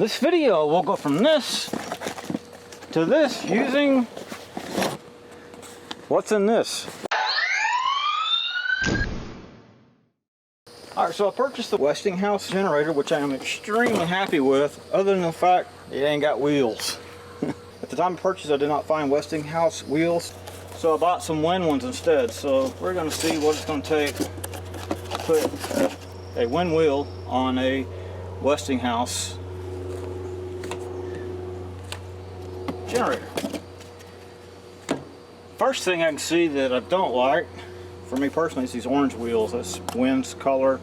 This video will go from this to this using what's in this. Alright, so I purchased the Westinghouse generator, which I am extremely happy with, other than the fact it ain't got wheels. At the time of purchase, I did not find Westinghouse wheels, so I bought some Wen ones instead. So we're going to see what it's going to take to put a Wen wheel on a Westinghouse generator. First thing I can see that I don't like, for me personally, is these orange wheels. That's Wen's color.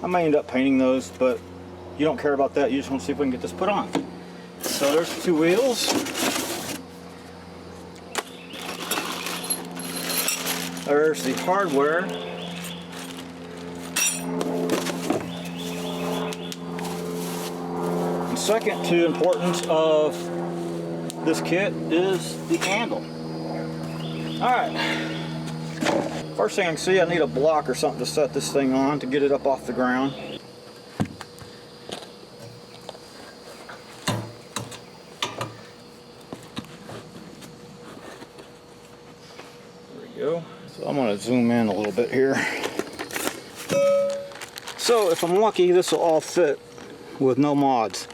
I may end up painting those, but you don't care about that. You just want to see if we can get this put on. So there's the two wheels. There's the hardware. And second to importance of this kit is the handle. Alright. First thing I can see, I need a block or something to set this thing on to get it up off the ground. There we go. So I'm going to zoom in a little bit here. So if I'm lucky, this will all fit with no mods.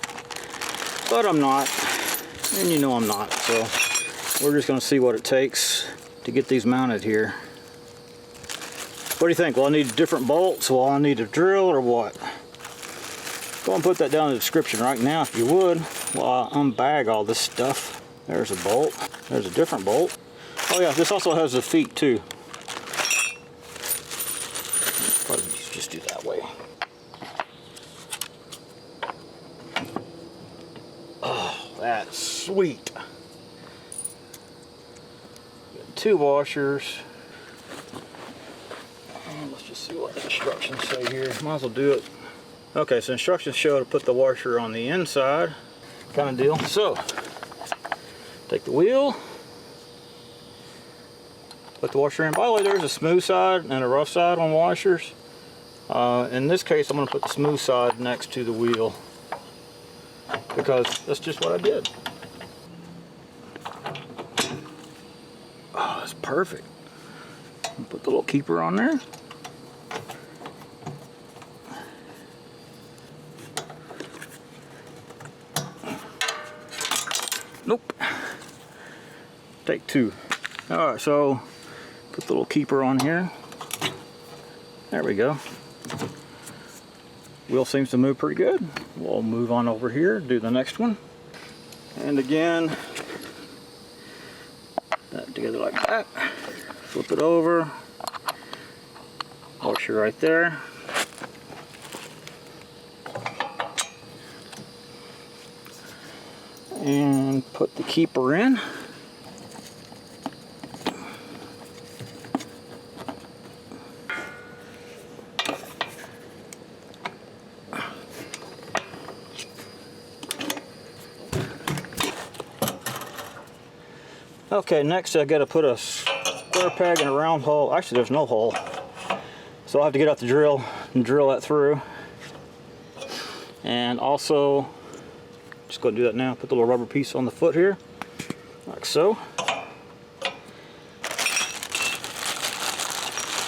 But I'm not. And you know I'm not. So we're just going to see what it takes to get these mounted here. What do you think? Will I need different bolts? Will I need a drill or what? Go and put that down in the description right now if you would, while I unbag all this stuff. There's a bolt. There's a different bolt. Oh yeah, this also has the feet too. Probably just do that way. Oh, that's sweet. Got two washers. Let's just see what the instructions say here. Might as well do it. Okay, so instructions show to put the washer on the inside, kind of deal. So, take the wheel, put the washer in. By the way, there's a smooth side and a rough side on washers. In this case, I'm going to put the smooth side next to the wheel because that's just what I did. Oh, that's perfect. Put the little keeper on there. Nope. Take two. Alright, so put the little keeper on here. There we go. Wheel seems to move pretty good. We'll move on over here, do the next one. And again, that together like that. Flip it over. Washer right there. And put the keeper in. Okay, next I got to put a square peg in a round hole. Actually, there's no hole. So I'll have to get out the drill and drill that through. And also, just go and do that now. Put the little rubber piece on the foot here, like so.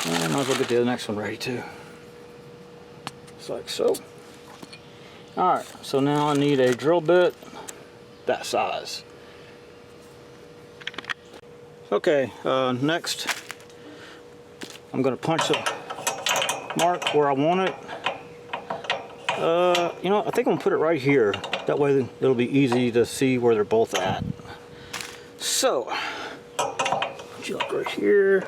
And might as well get the next one ready too. Just like so. Alright, so now I need a drill bit that size. Okay, next I'm going to punch a mark where I want it. You know, I think I'm going to put it right here. That way it'll be easy to see where they're both at. So, jump right here.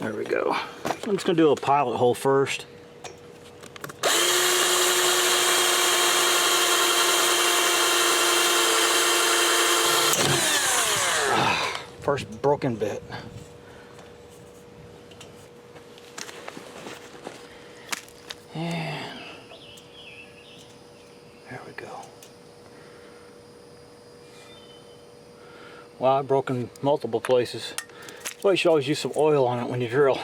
There we go. I'm just going to do a pilot hole first. First broken bit. And there we go. Well, I broke in multiple places. That's why you should always use some oil on it when you drill.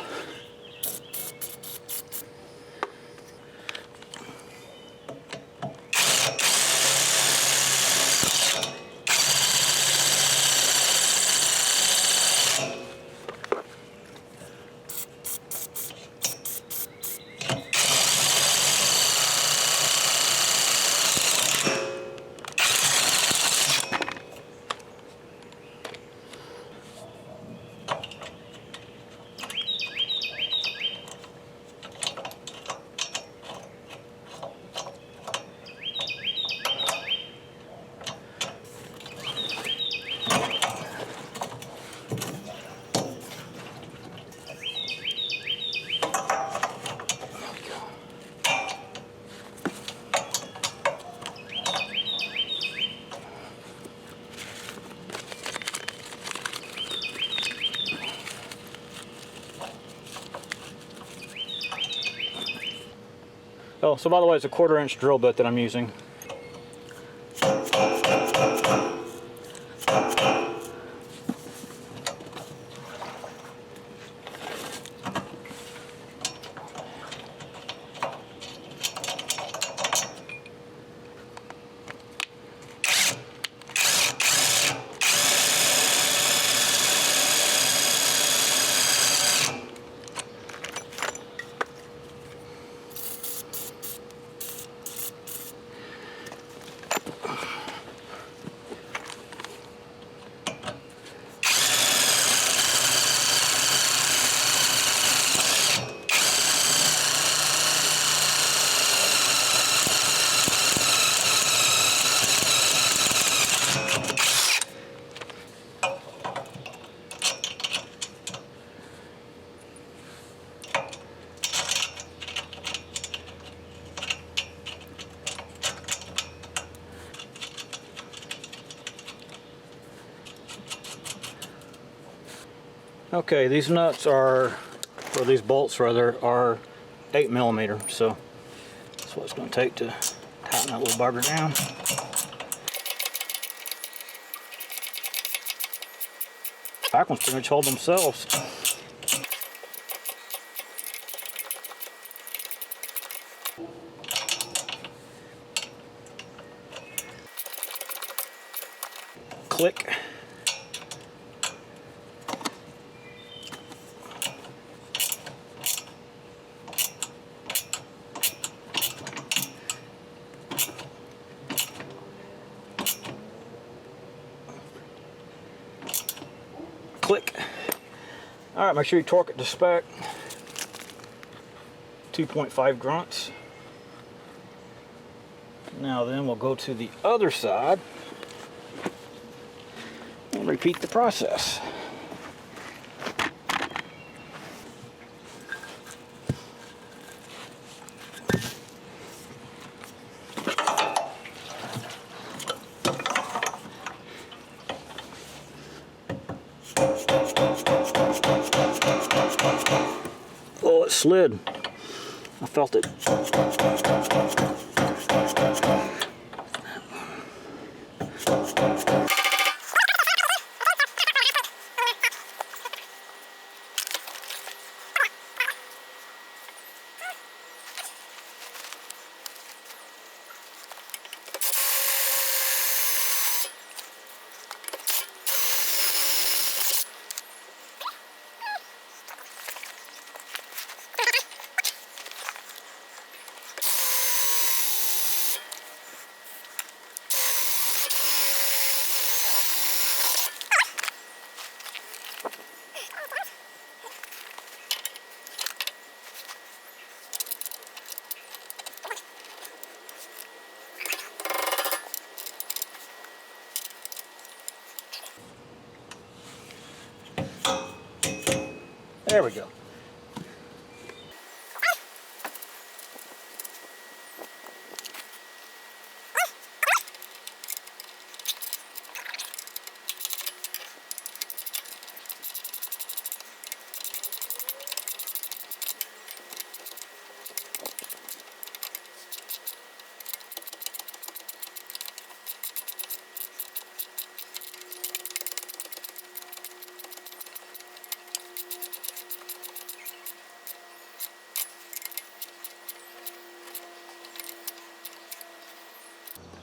Oh, so by the way, it's a 1/4 inch drill bit that I'm using. Okay, these nuts are, or these bolts rather, are 8mm, so that's what it's going to take to tighten that little bugger down. Back ones pretty much hold themselves. Click. Click. Alright, make sure you torque it to spec. 2.5 grunts. Now then we'll go to the other side and repeat the process. Oh, it slid. I felt it. There we go.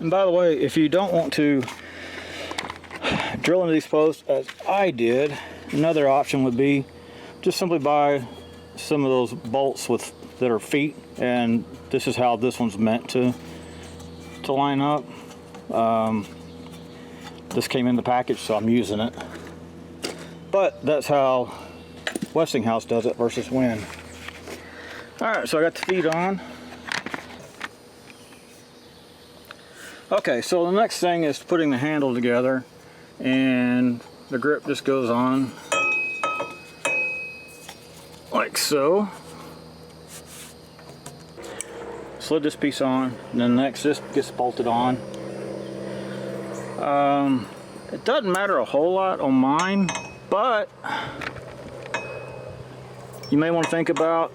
And by the way, if you don't want to drill into these posts as I did, another option would be just simply buy some of those bolts that are feet, and this is how this one's meant to line up. This came in the package, so I'm using it. But that's how Westinghouse does it versus Wen. Alright, so I got the feet on. Okay, so the next thing is putting the handle together, and the grip just goes on like so. Slid this piece on, and then next this gets bolted on. It doesn't matter a whole lot on mine, but you may want to think about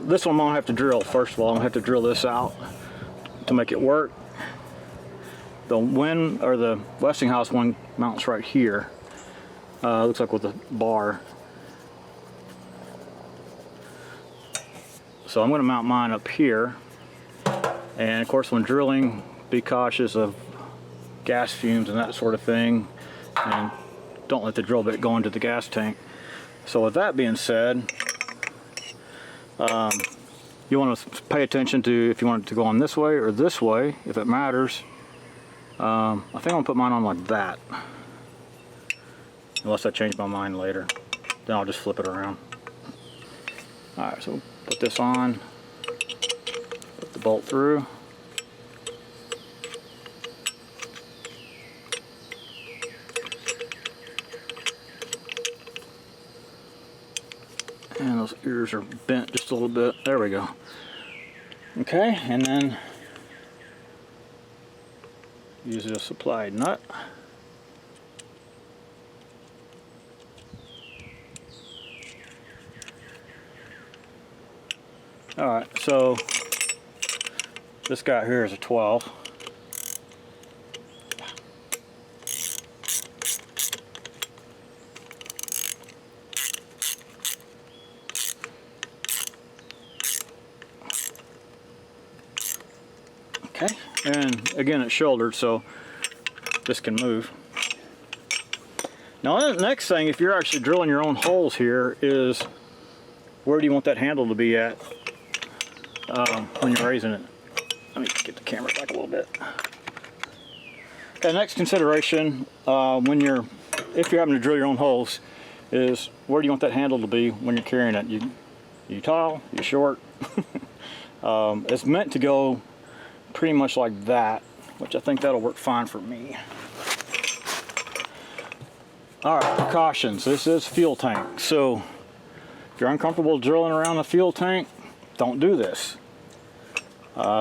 this one. I'm gonna have to drill. First of all, I'm gonna have to drill this out to make it work. The Wen or the Westinghouse one mounts right here. Looks like with a bar. So I'm going to mount mine up here. And of course, when drilling, be cautious of gas fumes and that sort of thing, and don't let the drill bit go into the gas tank. So with that being said, you want to pay attention to if you want it to go on this way or this way, if it matters. I think I'm going to put mine on like that, unless I change my mind later. Then I'll just flip it around. Alright, so put this on, put the bolt through. And those ears are bent just a little bit. There we go. Okay, and then use a supplied nut. Alright, so this guy here is a 12. Okay, and again it's shouldered, so this can move. Now the next thing, if you're actually drilling your own holes here, is where do you want that handle to be at when you're raising it. Let me get the camera back a little bit. Okay, next consideration if you're having to drill your own holes is where do you want that handle to be when you're carrying it. You tall, you short. It's meant to go pretty much like that, which I think that'll work fine for me. Alright, precautions. This is fuel tank, so if you're uncomfortable drilling around the fuel tank, don't do this.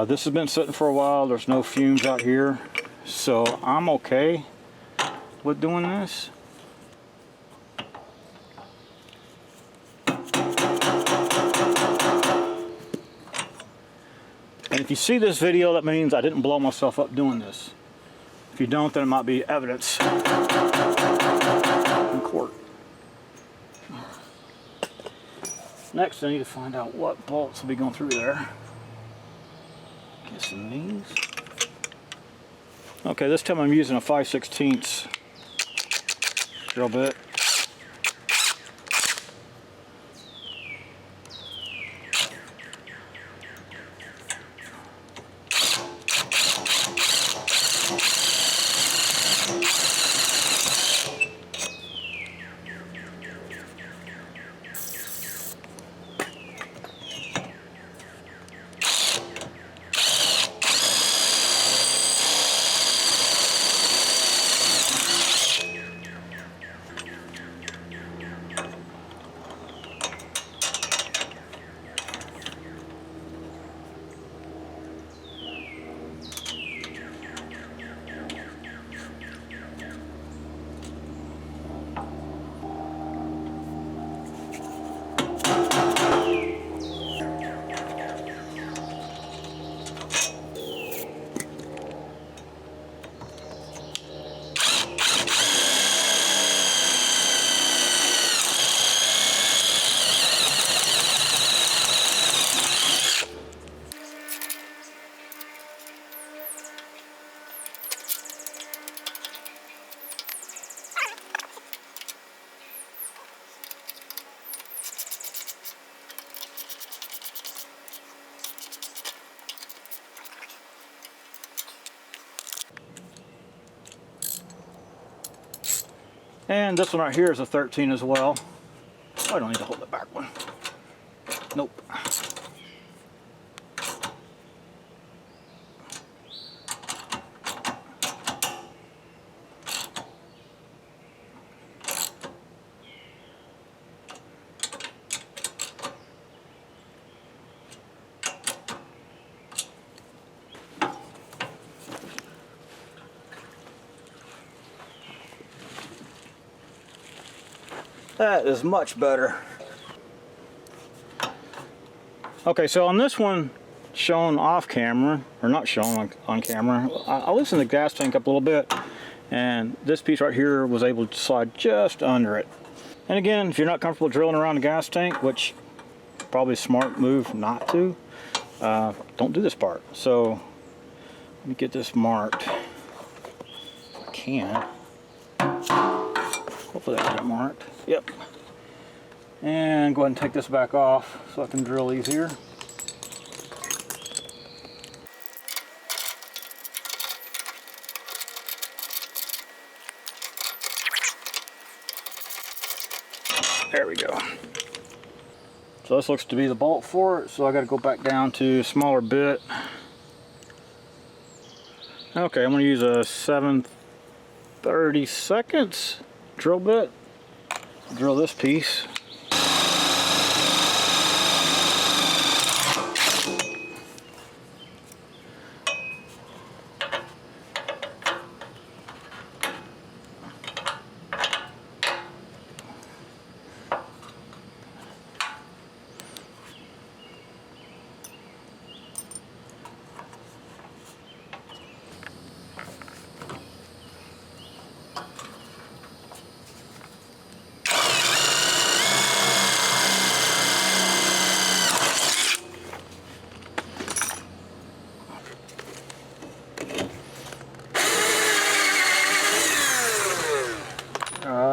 This has been sitting for a while. There's no fumes out here, so I'm okay with doing this. And if you see this video, that means I didn't blow myself up doing this. If you don't, then it might be evidence in court. Next, I need to find out what bolts will be going through there. Guessing these. Okay, this time I'm using a 5/16 drill bit. And this one right here is a 13 as well. Oh, I don't need to hold the back one. Nope. That is much better. Okay, so on this one, shown off camera, or not shown on camera, I loosened the gas tank up a little bit, and this piece right here was able to slide just under it. And again, if you're not comfortable drilling around the gas tank, which probably a smart move not to, don't do this part. So let me get this marked. If I can. Hopefully I got it marked. Yep. And go ahead and take this back off so I can drill easier. There we go. So this looks to be the bolt for it, so I got to go back down to a smaller bit. Okay, I'm going to use a 7/32 drill bit. Drill this piece.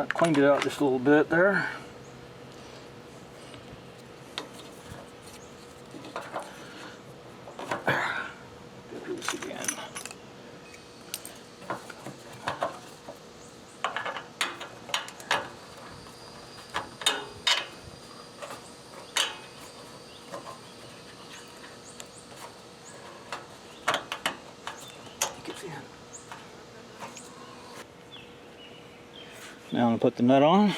Cleaned it out just a little bit there. Do this again. Now I'm going to put the nut on.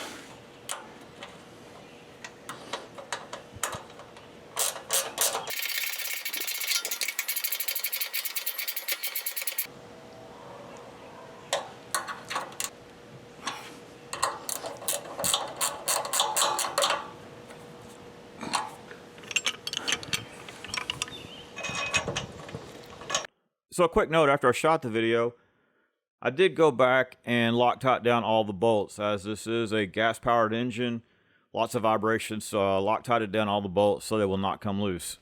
So a quick note, after I shot the video, I did go back and Loctite down all the bolts, as this is a gas-powered engine, lots of vibrations, so I Loctited down all the bolts so they will not come loose.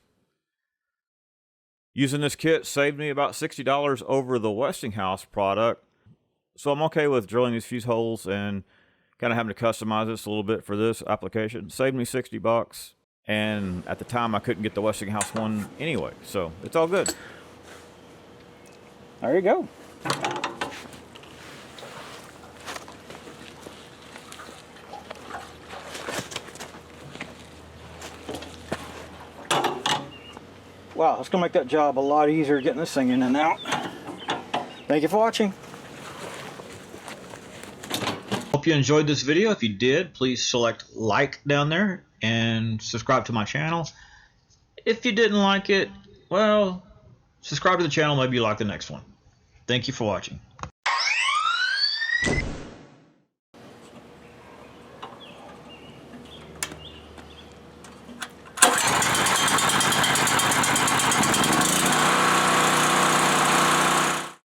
Using this kit saved me about $60 over the Westinghouse product, so I'm okay with drilling these fuse holes and kind of having to customize this a little bit for this application. Saved me 60 bucks, and at the time I couldn't get the Westinghouse one anyway, so it's all good. There you go. Wow, it's going to make that job a lot easier getting this thing in and out. Thank you for watching. Hope you enjoyed this video. If you did, please select like down there and subscribe to my channel. If you didn't like it, well, subscribe to the channel, maybe you like the next one. Thank you for watching.